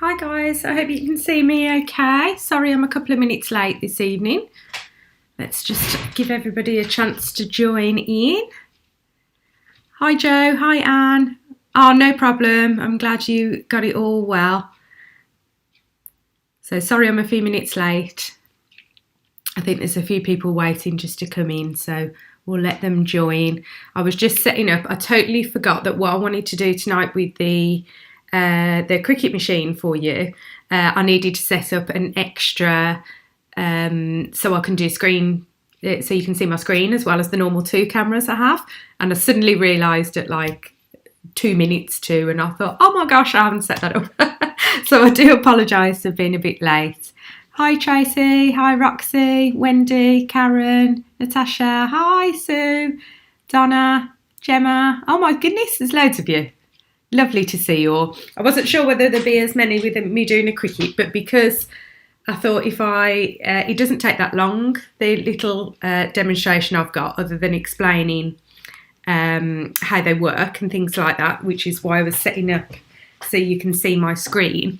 Hi guys, I hope you can see me okay. Sorry I'm a couple of minutes late this evening. Let's just give everybody a chance to join in. Hi Joe, hi Anne. Oh, no problem. I'm glad you got it all well. So sorry I'm a few minutes late. I think there's a few people waiting just to come in, so we'll let them join. I was just setting up. I totally forgot that what I wanted to do tonight with the Cricut machine for you, I needed to set up an extra so I can do screen, so you can see my screen as well as the normal two cameras I have. And I suddenly realised at like 2 minutes to, and I thought, oh my gosh, I haven't set that up. So I do apologise for being a bit late. Hi Tracy, hi Roxy, Wendy, Karen, Natasha, hi Sue, Donna, Gemma. Oh my goodness, there's loads of you. Lovely to see you all. I wasn't sure whether there'd be as many with me doing a Cricut, but because I thought if it doesn't take that long, the little demonstration I've got, other than explaining how they work and things like that, which is why I was setting up so you can see my screen.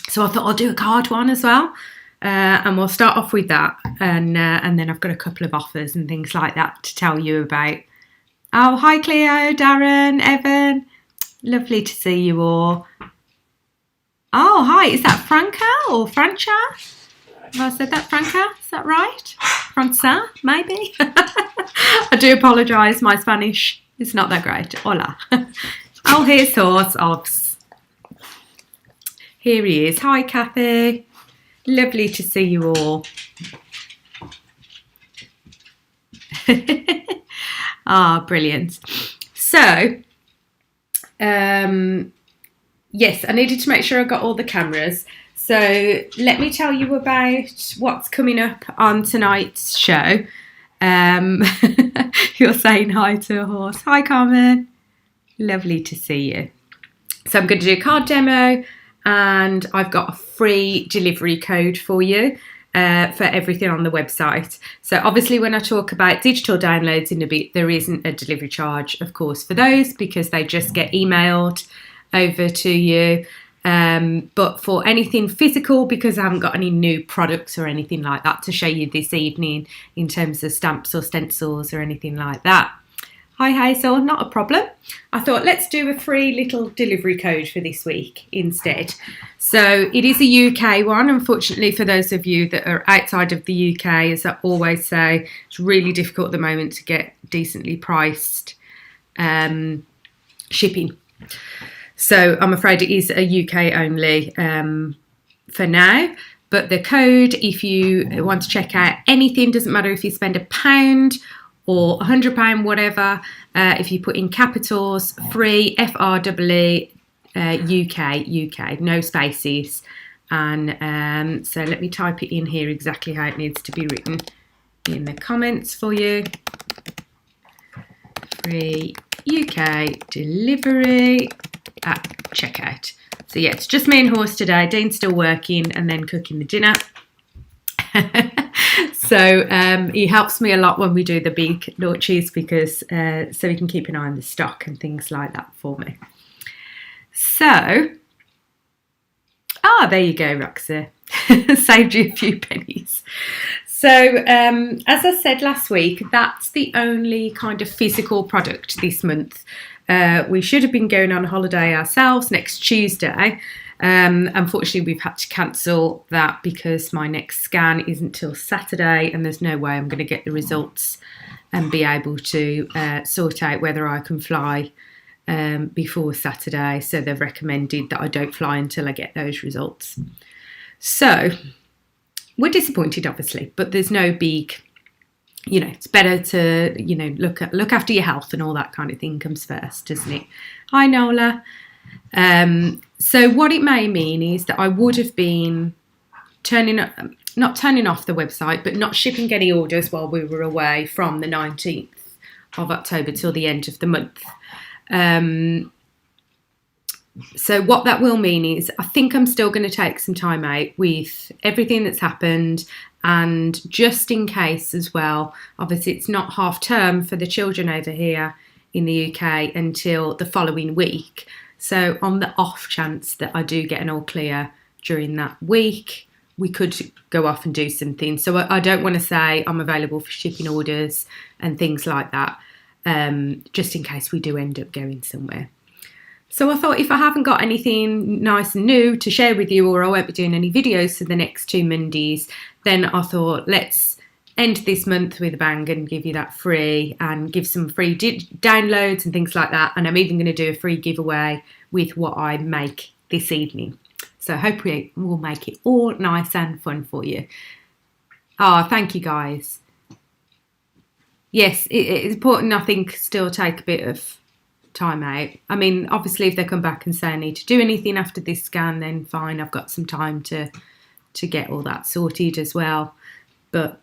So I thought I'll do a card one as well, and we'll start off with that, and then I've got a couple of offers and things like that to tell you about. Oh, hi Cleo, Darren, Evan. Lovely to see you all. Oh, hi. Is that Franca or Franca? Have I said that, Franca? Is that right? Franca, maybe? I do apologise. My Spanish is not that great. Hola. Oh, here's Horse Obs. Here he is. Hi, Kathy. Lovely to see you all. Ah, brilliant. So, yes, I needed to make sure I got all the cameras. So let me tell you about what's coming up on tonight's show. You're saying hi to a horse. Hi, Carmen. Lovely to see you. So I'm going to do a card demo, and I've got a free delivery code for you for everything on the website. So obviously when I talk about digital downloads in a bit, there isn't a delivery charge, of course, for those, because they just get emailed over to you. But for anything physical, because I haven't got any new products or anything like that to show you this evening in terms of stamps or stencils or anything like that. Hi Hazel, not a problem. I thought let's do a free little delivery code for this week instead. So it is a UK one. Unfortunately, for those of you that are outside of the UK, as I always say, it's really difficult at the moment to get decently priced shipping. So I'm afraid it is a UK only for now. But the code, if you want to check out anything, doesn't matter if you spend £1 or £100, whatever, if you put in capitals, free, FREE, UK, no spaces. And so let me type it in here exactly how it needs to be written in the comments for you. Free UK delivery at checkout. So yeah, it's just me and Horse today. Dean's still working and then cooking the dinner. So he helps me a lot when we do the big launches, because so he can keep an eye on the stock and things like that for me. So, there you go, Roxy. Saved you a few pennies. So, as I said last week, that's the only kind of physical product this month. We should have been going on holiday ourselves next Tuesday. Unfortunately, we've had to cancel that because my next scan isn't till Saturday, and there's no way I'm going to get the results and be able to sort out whether I can fly before Saturday. So they've recommended that I don't fly until I get those results. So we're disappointed, obviously, but there's no big, it's better to, look after your health, and all that kind of thing comes first, doesn't it? Hi, Nola. So what it may mean is that I would have been not turning off the website, but not shipping any orders while we were away from the 19th of October till the end of the month. So what that will mean is I think I'm still going to take some time out with everything that's happened, and just in case as well, obviously it's not half term for the children over here in the UK until the following week. So on the off chance that I do get an all clear during that week, we could go off and do something. So I don't want to say I'm available for shipping orders and things like that, just in case we do end up going somewhere. So I thought if I haven't got anything nice and new to share with you, or I won't be doing any videos for the next 2 Mondays, then I thought let's end this month with a bang and give you that free, and give some free downloads and things like that. And I'm even going to do a free giveaway with what I make this evening. So hopefully we'll make it all nice and fun for you. Oh, thank you guys. Yes, it's important, I think, still take a bit of time out. I mean, obviously if they come back and say I need to do anything after this scan, then fine, I've got some time to get all that sorted as well. But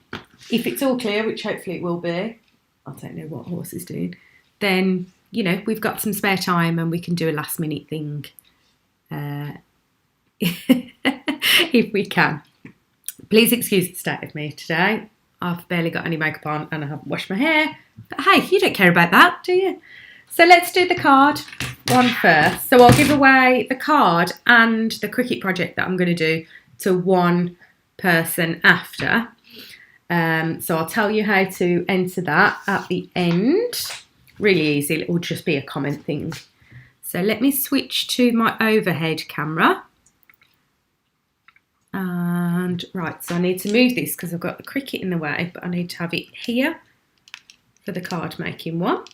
if it's all clear, which hopefully it will be, I don't know what horse is doing, then, you know, we've got some spare time and we can do a last minute thing. If we can. Please excuse the state of me today. I've barely got any makeup on and I haven't washed my hair. But hey, you don't care about that, do you? So let's do the card one first. So I'll give away the card and the Cricut project that I'm going to do to one person after. So I'll tell you how to enter that at the end. Really easy, it will just be a comment thing. So let me switch to my overhead camera. And right, so I need to move this because I've got the Cricut in the way, but I need to have it here for the card making one.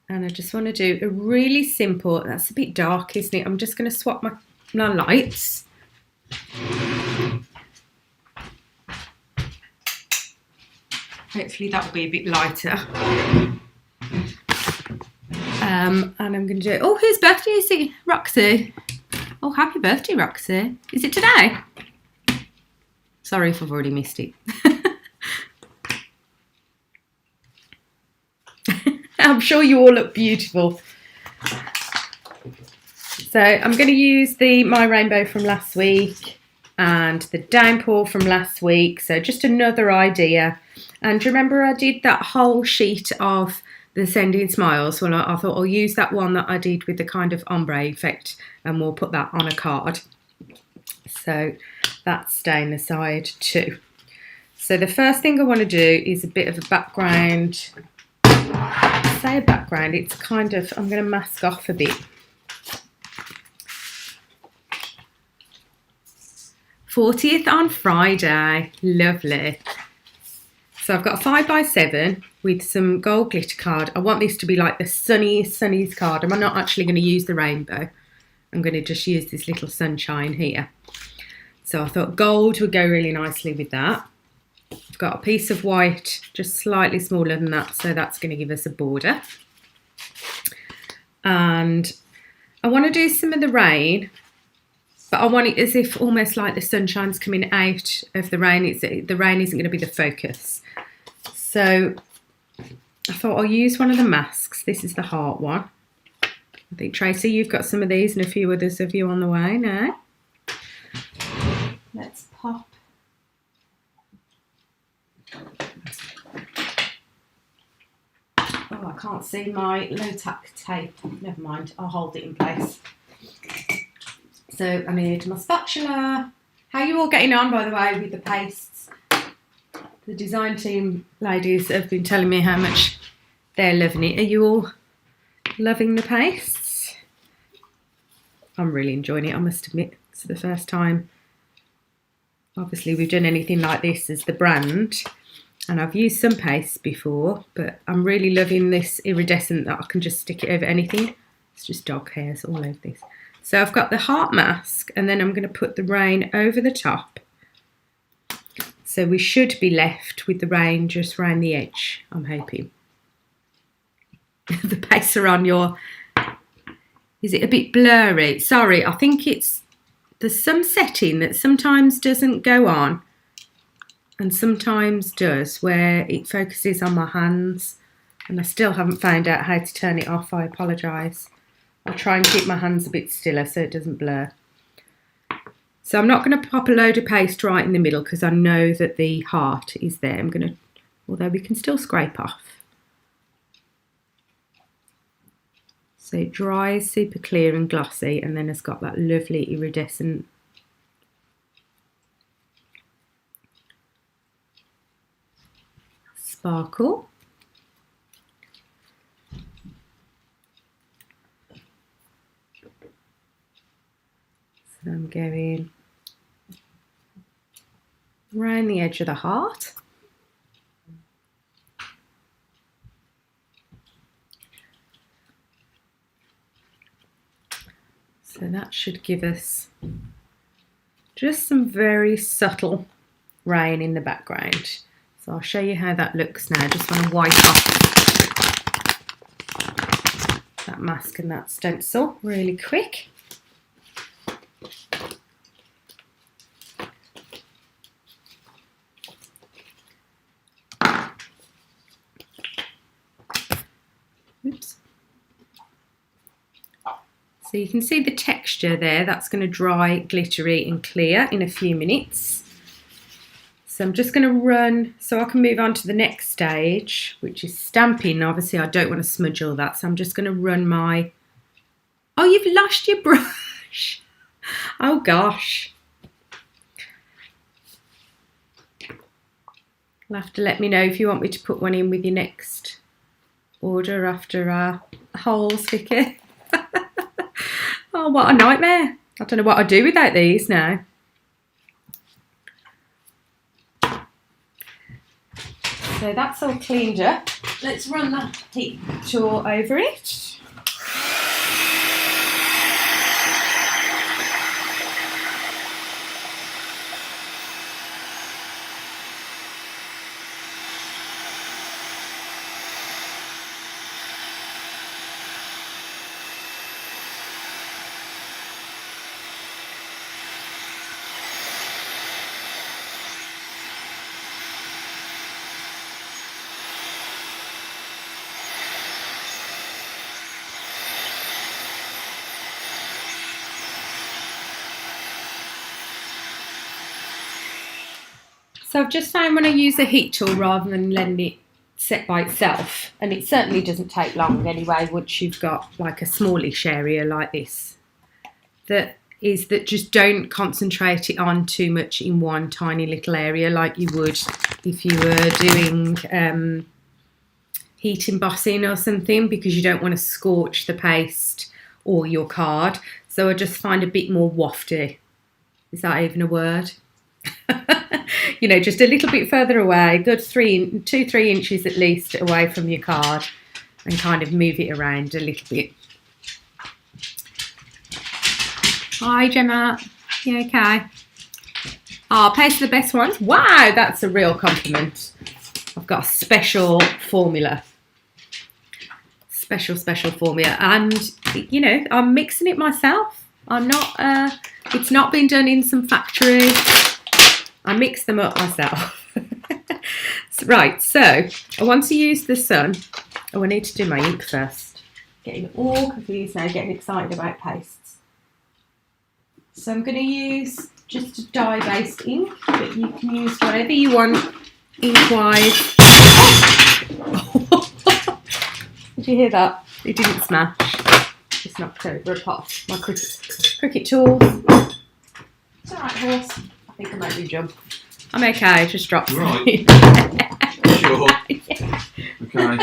And I just want to do a really simple, that's a bit dark, isn't it? I'm just going to swap my lights. Hopefully that will be a bit lighter. And I'm going to do it. Oh, whose birthday is it? Roxy. Oh, happy birthday, Roxy. Is it today? Sorry if I've already missed it. I'm sure you all look beautiful. So I'm going to use my rainbow from last week and the downpour from last week. So just another idea. And remember I did that whole sheet of the Sending Smiles? Well, I thought I'll use that one that I did with the kind of ombre effect and we'll put that on a card. So that's staying aside too. So the first thing I want to do is a bit of a background. I say a background, it's kind of, I'm going to mask off a bit. 40th on Friday, lovely. So I've got a 5x7 with some gold glitter card. I want this to be like the sunniest card. I'm not actually going to use the rainbow. I'm going to just use this little sunshine here. So I thought gold would go really nicely with that. I've got a piece of white, just slightly smaller than that, so that's going to give us a border. And I want to do some of the rain, but I want it as if almost like the sunshine's coming out of the rain. The rain isn't going to be the focus. So I thought I'll use one of the masks. This is the heart one. I think, Tracy, you've got some of these and a few others of you on the way now. Let's pop. Oh, I can't see my low-tack tape. Never mind, I'll hold it in place. So I need my spatula. How are you all getting on, by the way, with the pastes? The design team ladies have been telling me how much they're loving it. Are you all loving the pastes? I'm really enjoying it, I must admit. It's the first time, obviously, we've done anything like this as the brand. And I've used some pastes before, but I'm really loving this iridescent that I can just stick it over anything. It's just dog hairs all over this. So I've got the heart mask, and then I'm going to put the rain over the top. So we should be left with the rain just around the edge, I'm hoping. The pastes are on your... Is it a bit blurry? Sorry, I think there's some setting that sometimes doesn't go on and sometimes does, where it focuses on my hands, and I still haven't found out how to turn it off. I apologise. I'll try and keep my hands a bit stiller so it doesn't blur. So I'm not going to pop a load of paste right in the middle because I know that the heart is there. I'm going to, although we can still scrape off. So it dries super clear and glossy, and then it's got that lovely iridescent sparkle. So I'm going around the edge of the heart. So that should give us just some very subtle rain in the background. So I'll show you how that looks now. I just want to wipe off that mask and that stencil really quick. Oops. So you can see the texture there, that's going to dry glittery and clear in a few minutes. So I'm just going to run so I can move on to the next stage, which is stamping. Obviously I don't want to smudge all that, so I'm just going to run my... Oh, you've lost your brush. Oh gosh. You'll have to let me know if you want me to put one in with your next order after our holes, Vicky. Oh, what a nightmare. I don't know what I'd do without these now. So that's all cleaned up. Let's run that heat tool over it. So I've just found when I use a heat tool rather than letting it set by itself, and it certainly doesn't take long anyway once you've got like a smallish area like this, that just don't concentrate it on too much in one tiny little area like you would if you were doing heat embossing or something, because you don't want to scorch the paste or your card. So I just find a bit more wafty. Is that even a word? You know, just a little bit further away, good 2-3 inches at least away from your card, and kind of move it around a little bit. Hi Gemma, you okay? Oh, paste the best ones. Wow, that's a real compliment. I've got a special formula. Special formula, and you know, I'm mixing it myself. I'm not it's not been done in some factory. I mix them up myself. Right, so I want to use the sun. Oh, I need to do my ink first. Getting all confused now, getting excited about pastes. So I'm going to use just a dye-based ink, but you can use whatever you want ink-wise. Did you hear that? It didn't smash. Just knocked over a pot. My Cricut tools. It's alright, horse. I think I might be jump. I'm okay, I just dropped something. Right. Sure. Yeah. Okay.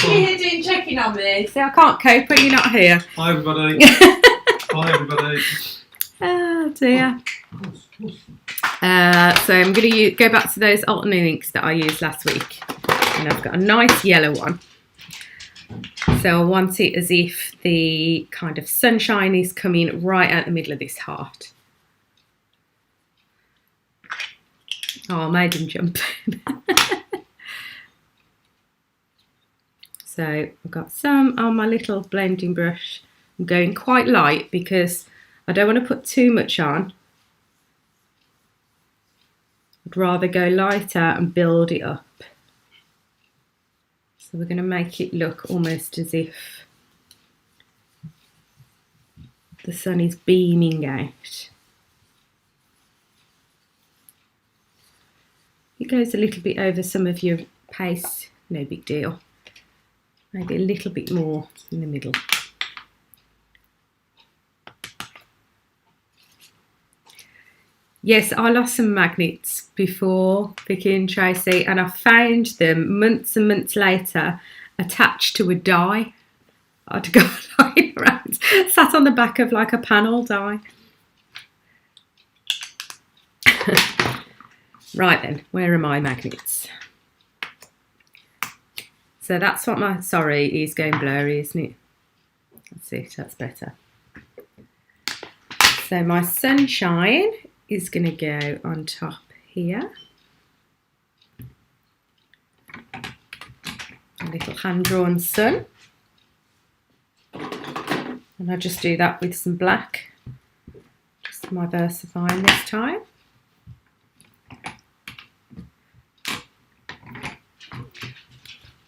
You're here doing checking on me. See, I can't cope when you're not here. Hi everybody. Hi everybody. Oh dear. So I'm going to go back to those alternate inks that I used last week. And I've got a nice yellow one. So I want it as if the kind of sunshine is coming right out the middle of this heart. Oh, I made him jump. So I've got some on my little blending brush. I'm going quite light because I don't want to put too much on. I'd rather go lighter and build it up. So we're going to make it look almost as if the sun is beaming out. It goes a little bit over some of your paste, no big deal. Maybe a little bit more in the middle. Yes, I lost some magnets before, Vicky and Tracy, and I found them months and months later attached to a die. I'd go lying around, sat on the back of like a panel die. Right then, where are my magnets? So that's what my, sorry, is going blurry, isn't it? That's it, that's better. So my sunshine is going to go on top here. A little hand-drawn sun. And I just do that with some black. Just my VersaFine this time.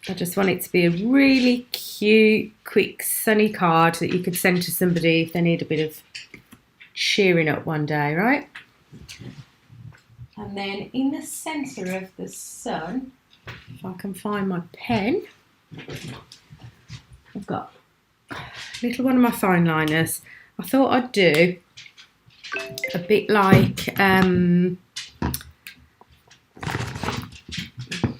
I just want it to be a really cute, quick, sunny card that you could send to somebody if they need a bit of cheering up one day, right? And then in the centre of the sun, if I can find my pen, I've got a little one of my fine liners. I thought I'd do a bit like,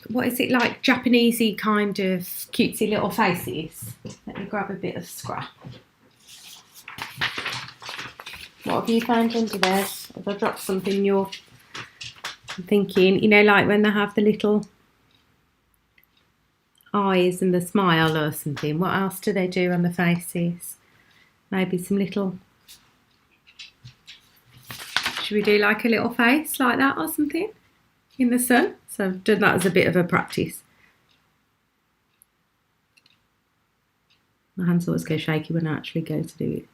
what is it, like Japanesey kind of cutesy little faces. Let me grab a bit of scrap. What have you found under there? Have I dropped something you're thinking? You know, like when they have the little eyes and the smile or something. What else do they do on the faces? Maybe some little... Should we do like a little face like that or something in the sun? So I've done that as a bit of a practice. My hands always go shaky when I actually go to do it.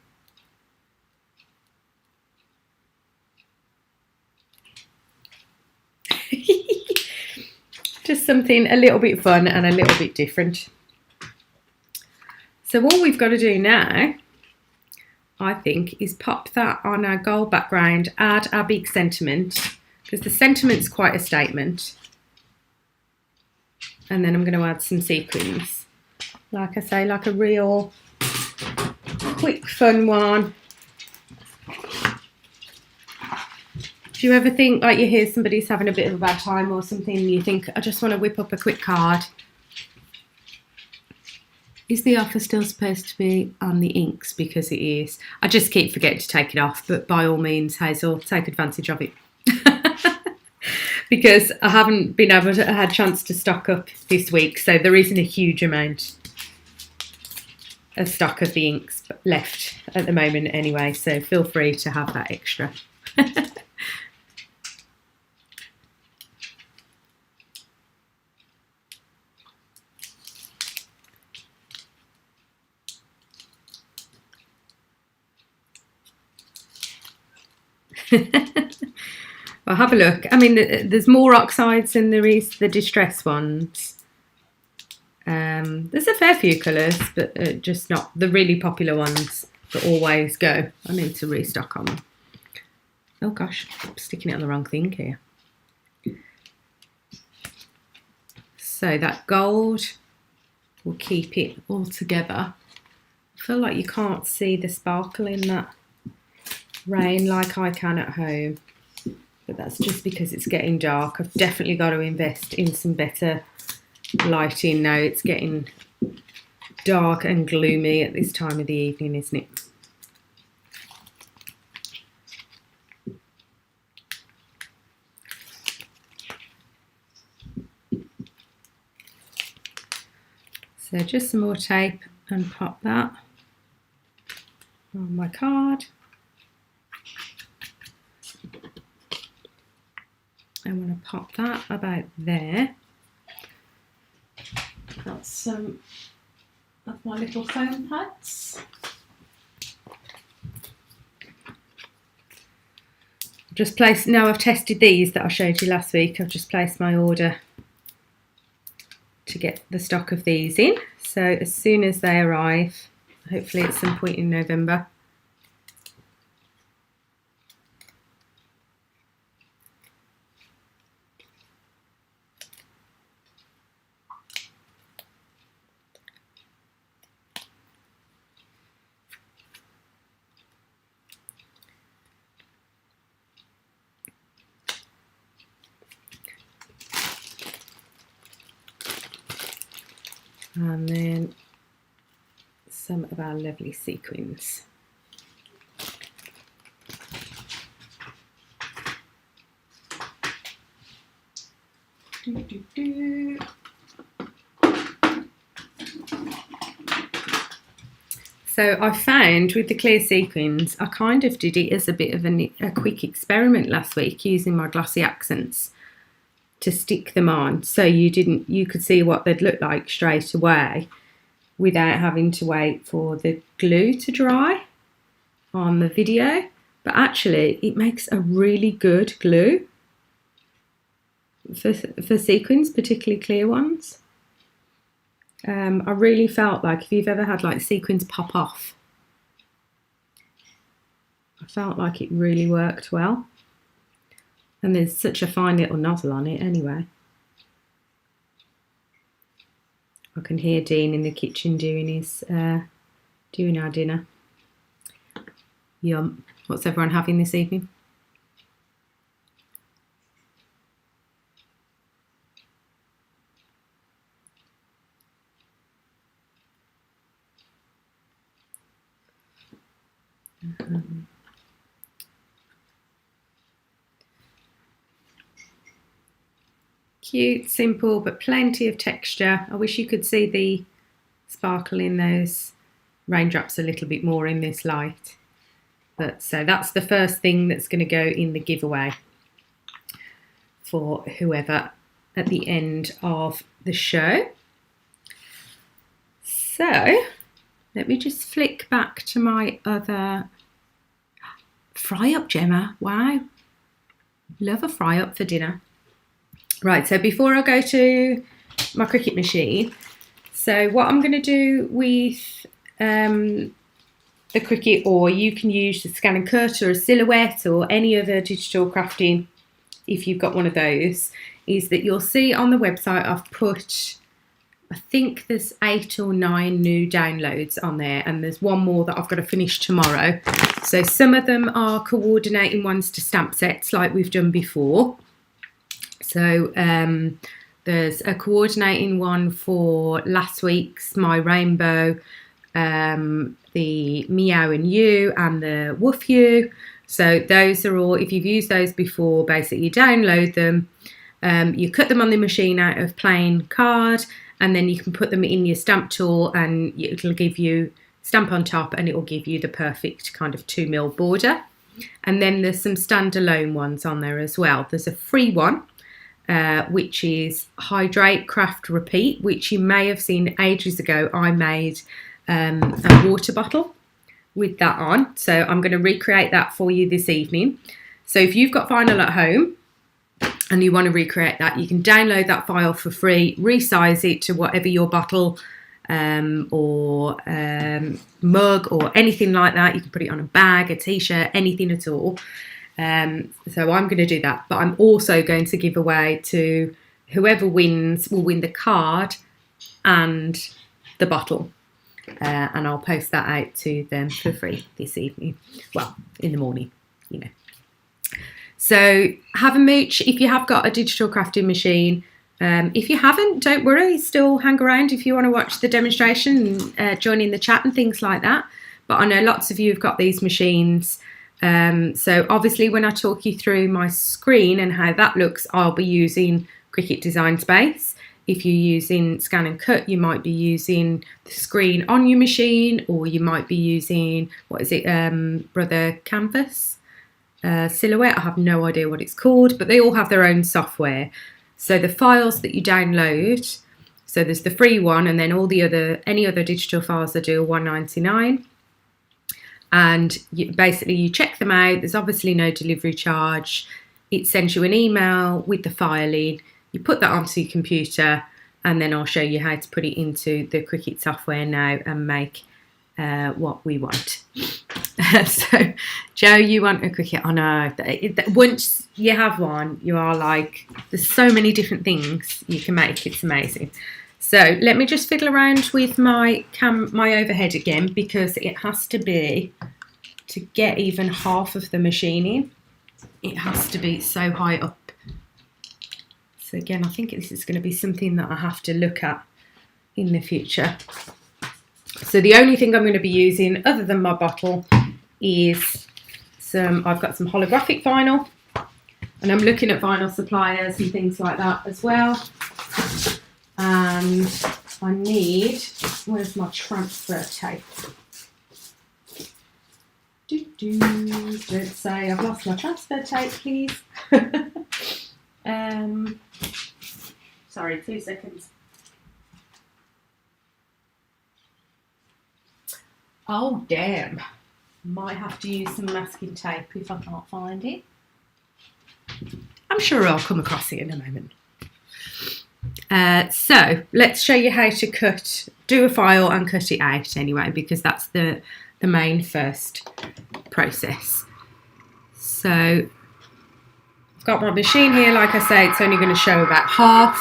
Just something a little bit fun and a little bit different. So all we've got to do now, I think, is pop that on our gold background, add our big sentiment, because the sentiment's quite a statement. And then I'm going to add some sequins. Like I say, like a real quick, fun one. Do you ever think, like, you hear somebody's having a bit of a bad time or something, and you think, I just want to whip up a quick card? Is the offer still supposed to be on the inks? Because it is. I just keep forgetting to take it off, but by all means, Hazel, take advantage of it. Because I haven't been able to have a chance to stock up this week, so there isn't a huge amount of stock of the inks left at the moment anyway, so feel free to have that extra. Well, have a look. I mean, there's more oxides than there is the distress ones. There's a fair few colours, but just not the really popular ones that always go. I need to restock on them. Oh gosh, I'm sticking it on the wrong thing here. So that gold will keep it all together. I feel like you can't see the sparkle in that rain like I can at home, but that's just because it's getting dark. I've definitely got to invest in some better lighting now. It's getting dark and gloomy at this time of the evening, isn't it? So just some more tape and pop that on my card. I want to pop that about there. Got some of my little foam pads. Just placed, now I've tested these that I showed you last week, I've just placed my order to get the stock of these in. So as soon as they arrive, hopefully at some point in November, And then some of our lovely sequins. So I found with the clear sequins, I kind of did it as a bit of a quick experiment last week using my glossy accents to stick them on, so you could see what they'd look like straight away without having to wait for the glue to dry on the video. But actually it makes a really good glue for sequins, particularly clear ones. I really felt like if you've ever had like sequins pop off, I felt like it really worked well. And there's such a fine little nozzle on it anyway. I can hear Dean in the kitchen doing our dinner. Yum. What's everyone having this evening? Cute, simple, but plenty of texture. I wish you could see the sparkle in those raindrops a little bit more in this light. But so that's the first thing that's going to go in the giveaway for whoever at the end of the show. So let me just flick back to my other fry up, Gemma. Wow, love a fry up for dinner. Right, so before I go to my Cricut machine, so what I'm going to do with the Cricut, or you can use the Scanncut or a Silhouette or any other digital crafting if you've got one of those, is that you'll see on the website I've put, I think there's 8 or 9 new downloads on there, and there's one more that I've got to finish tomorrow. So some of them are coordinating ones to stamp sets like we've done before. So there's a coordinating one for last week's My Rainbow, the Meow and You and the Woof You. So those are all, if you've used those before, basically you download them, you cut them on the machine out of plain card, and then you can put them in your stamp tool and it'll give you stamp on top, and it will give you the perfect kind of 2mm border. And then there's some standalone ones on there as well. There's a free one, which is Hydrate, Craft, Repeat, which you may have seen ages ago. I made a water bottle with that on. So I'm going to recreate that for you this evening. So if you've got vinyl at home and you want to recreate that, you can download that file for free, resize it to whatever your bottle or mug or anything like that. You can put it on a bag, a t-shirt, anything at all. So I'm going to do that, but I'm also going to give away to whoever wins will win the card and the bottle, and I'll post that out to them for free this evening. Well, in the morning, you know. So have a mooch if you have got a digital crafting machine. If you haven't, don't worry, still hang around if you want to watch the demonstration, join in the chat and things like that. But I know lots of you have got these machines. So obviously when I talk you through my screen and how that looks, I'll be using Cricut Design Space. If you're using Scan and Cut, you might be using the screen on your machine, or you might be using, what is it, Brother Canvas, Silhouette. I have no idea what it's called, but they all have their own software. So the files that you download, so there's the free one, and then all the any other digital files I do are $1.99. And basically you check them out. There's obviously no delivery charge. It sends you an email with the file in. You put that onto your computer, and then I'll show you how to put it into the Cricut software now and make what we want. So, Joe, you want a Cricut? I know. Once you have one, you are like, there's so many different things you can make. It's amazing. So let me just fiddle around with my overhead again, because it has to be, to get even half of the machining, it has to be so high up. So again, I think this is going to be something that I have to look at in the future. So the only thing I'm going to be using other than my bottle is I've got some holographic vinyl, and I'm looking at vinyl suppliers and things like that as well. And I need, where's my transfer tape? Don't say I've lost my transfer tape, please. Sorry, 2 seconds. Oh damn, might have to use some masking tape if I can't find it. I'm sure I'll come across it in a moment. So let's show you how to do a file and cut it out anyway, because that's the main first process. So I've got my machine here. Like I say, it's only going to show about half.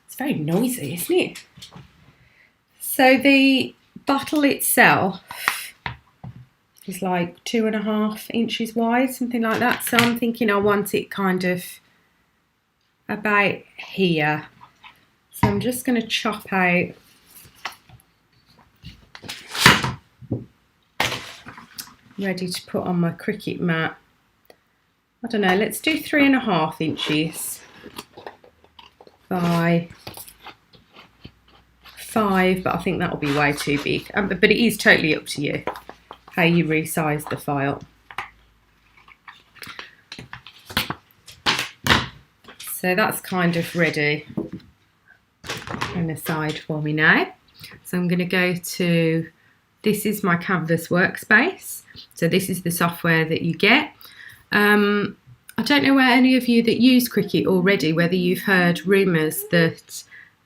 It's very noisy, isn't it? So the bottle itself is like 2.5 inches wide, something like that. So I'm thinking I want it kind of about here. So I'm just going to chop out ready to put on my Cricut mat. I don't know, let's do 3.5 inches by 5, but I think that'll be way too big. But it is totally up to you how you resize the file. So that's kind of ready and aside for me now. So I'm going to go to, this is my Canvas workspace. So this is the software that you get. I don't know where any of you that use Cricut already, whether you've heard rumours that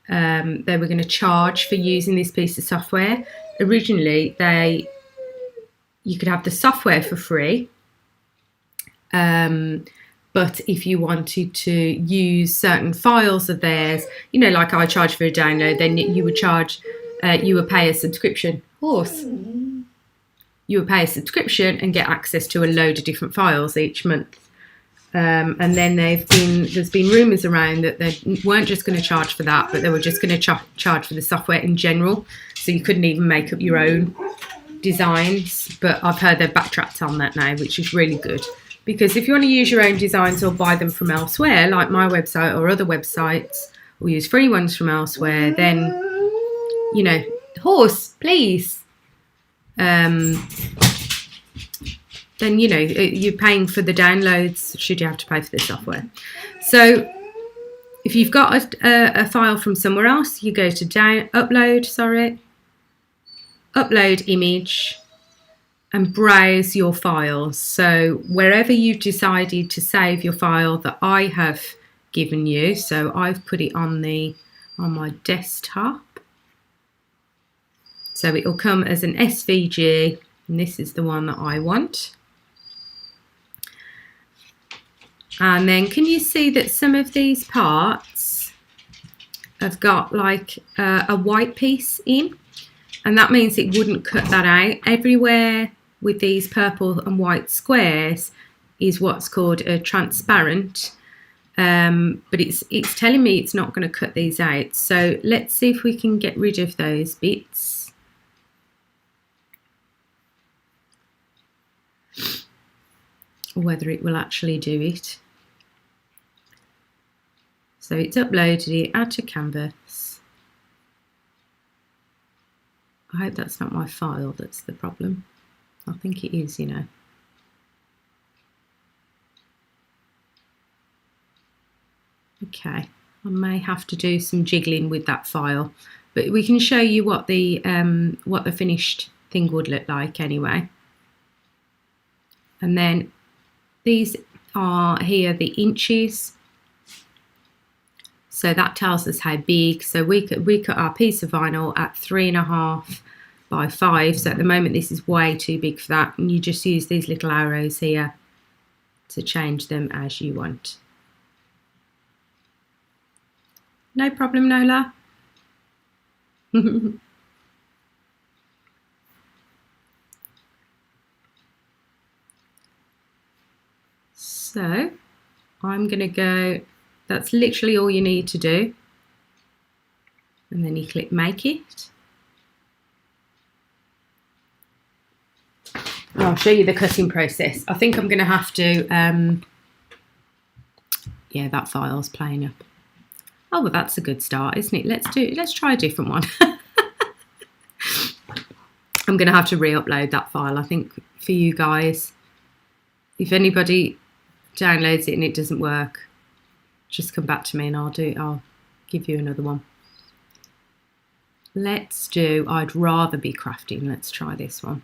they were going to charge for using this piece of software. Originally, you could have the software for free, but if you wanted to use certain files of theirs, you know, like I charge for a download, then you would pay a subscription. You would pay a subscription and get access to a load of different files each month. And then there's been rumours around that they weren't just going to charge for that, but they were just going to charge for the software in general. So you couldn't even make up your own designs. But I've heard they've backtracked on that now, which is really good. Because if you want to use your own designs or buy them from elsewhere, like my website or other websites, or use free ones from elsewhere, then, you know, horse, please. Then, you know, you're paying for the downloads should you have to pay for the software. So if you've got a file from somewhere else, you go to upload image and browse your files. So wherever you've decided to save your file that I have given you, so I've put it on my desktop. So it will come as an SVG, and this is the one that I want. And then can you see that some of these parts have got like a white piece in? And that means it wouldn't cut that out. Everywhere with these purple and white squares is what's called a transparent. But it's telling me it's not going to cut these out. So let's see if we can get rid of those bits. Or whether it will actually do it. So it's uploaded it, add to canvas. I hope that's not my file that's the problem. I think it is, you know. Okay, I may have to do some jiggling with that file, but we can show you what the finished thing would look like anyway. And then these are here the inches. So that tells us how big. So we cut our piece of vinyl at 3.5 by 5. So at the moment this is way too big for that. And you just use these little arrows here to change them as you want. No problem, Nola. So I'm going to go That's literally all you need to do. And then you click Make It. And I'll show you the cutting process. I think I'm going to have to, yeah, that file's playing up. Oh, well, that's a good start, isn't it? Let's try a different one. I'm going to have to re-upload that file, I think, for you guys. If anybody downloads it and it doesn't work, just come back to me and I'll give you another one. Let's do I'd Rather Be Crafting. Let's try this one.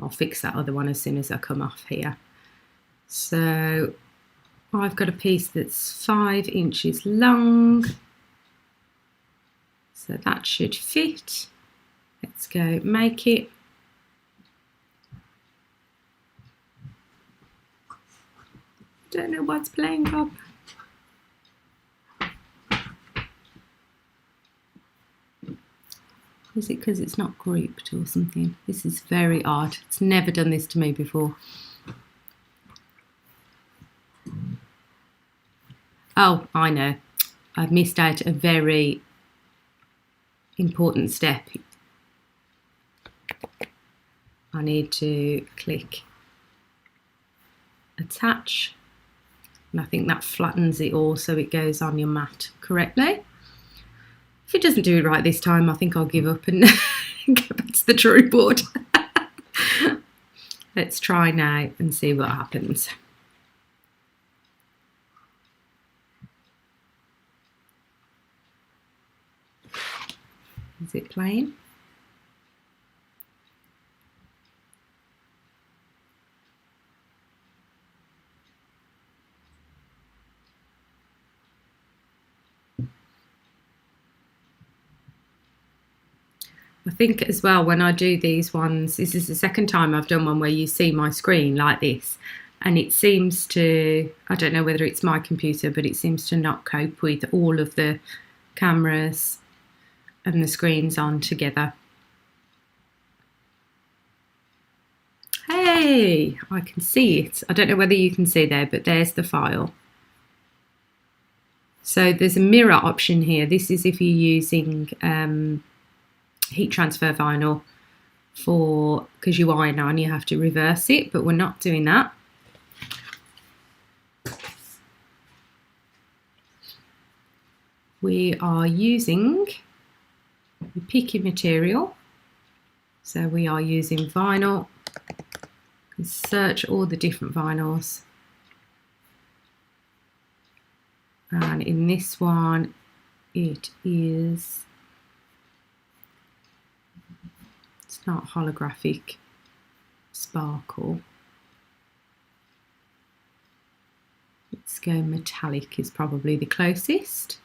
I'll fix that other one as soon as I come off here. So I've got a piece that's 5 inches long. So that should fit. Let's go Make It. Don't know what's playing up. Is it because it's not grouped or something? This is very odd. It's never done this to me before. Oh, I know. I've missed out a very important step. I need to click Attach. And I think that flattens it all so it goes on your mat correctly. If it doesn't do it right this time, I think I'll give up and go back to the drawing board. Let's try now and see what happens. Is it playing? I think as well when I do these ones, this is the second time I've done one where you see my screen like this and it seems to, I don't know whether it's my computer, but it seems to not cope with all of the cameras and the screens on together. Hey, I can see it. I don't know whether you can see there, but there's the file. So there's a mirror option here. This is if you're using heat transfer vinyl because you iron on, you have to reverse it, but we're not doing that. We are using the picky material, so we are using vinyl. You can search all the different vinyls, and in this one it is, it's not holographic sparkle. Let's go metallic is probably the closest.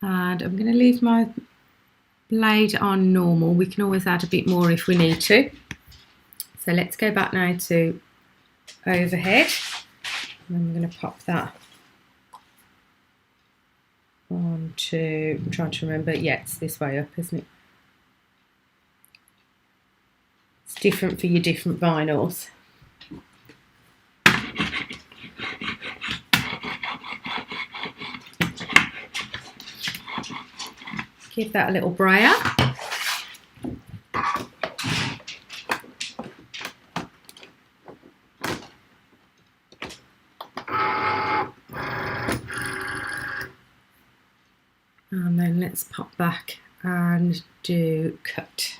And I'm going to leave my blade on normal. We can always add a bit more if we need to. So let's go back now to overhead. And I'm going to pop that onto, I'm trying to remember, yeah, it's this way up, isn't it? It's different for your different vinyls. Give that a little brayer. And then let's pop back and do cut.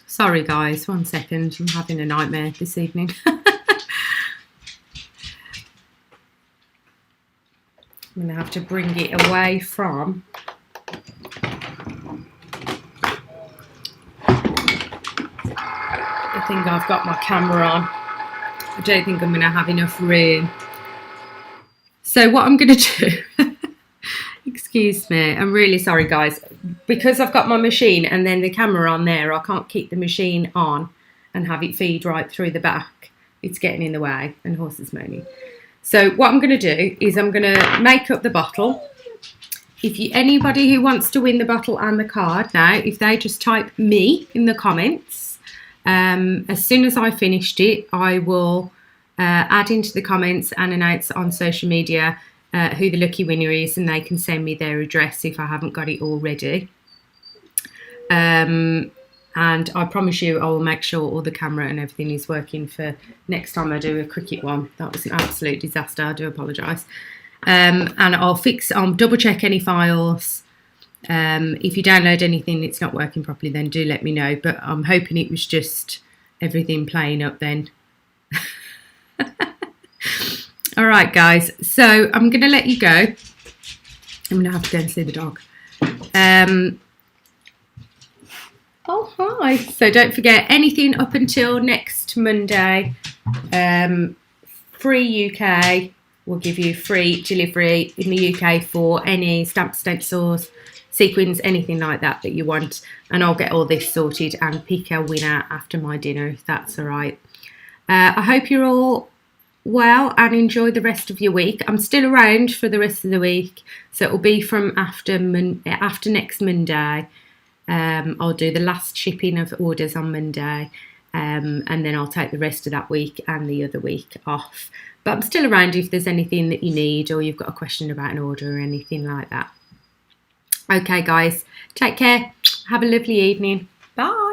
Sorry guys, 1 second, I'm having a nightmare this evening. I'm going to have to bring it away from think I've got my camera on. I don't think I'm going to have enough room. So what I'm going to do, excuse me, I'm really sorry guys, because I've got my machine and then the camera on there, I can't keep the machine on and have it feed right through the back. It's getting in the way and horses moaning. So what I'm going to do is I'm going to make up the bottle. If anybody who wants to win the bottle and the card now, if they just type me in the comments, as soon as I finished it, I will add into the comments and announce on social media who the lucky winner is, and they can send me their address if I haven't got it already. And I promise you I will make sure all the camera and everything is working for next time I do a Cricut one. That was an absolute disaster, I do apologise. And I'll double check any files. If you download anything it's not working properly, then do let me know, but I'm hoping it was just everything playing up then. All right guys, so I'm going to let you go. I'm going to have to go and see the dog. Oh hi, so don't forget anything up until next Monday, free UK, will give you free delivery in the UK for any stamp stencils, sequins, anything like that you want, and I'll get all this sorted and pick a winner after my dinner if that's all right. I hope you're all well and enjoy the rest of your week. I'm still around for the rest of the week, so it will be from after next Monday. I'll do the last shipping of orders on Monday, and then I'll take the rest of that week and the other week off. But I'm still around if there's anything that you need or you've got a question about an order or anything like that. Okay guys, take care. Have a lovely evening. Bye.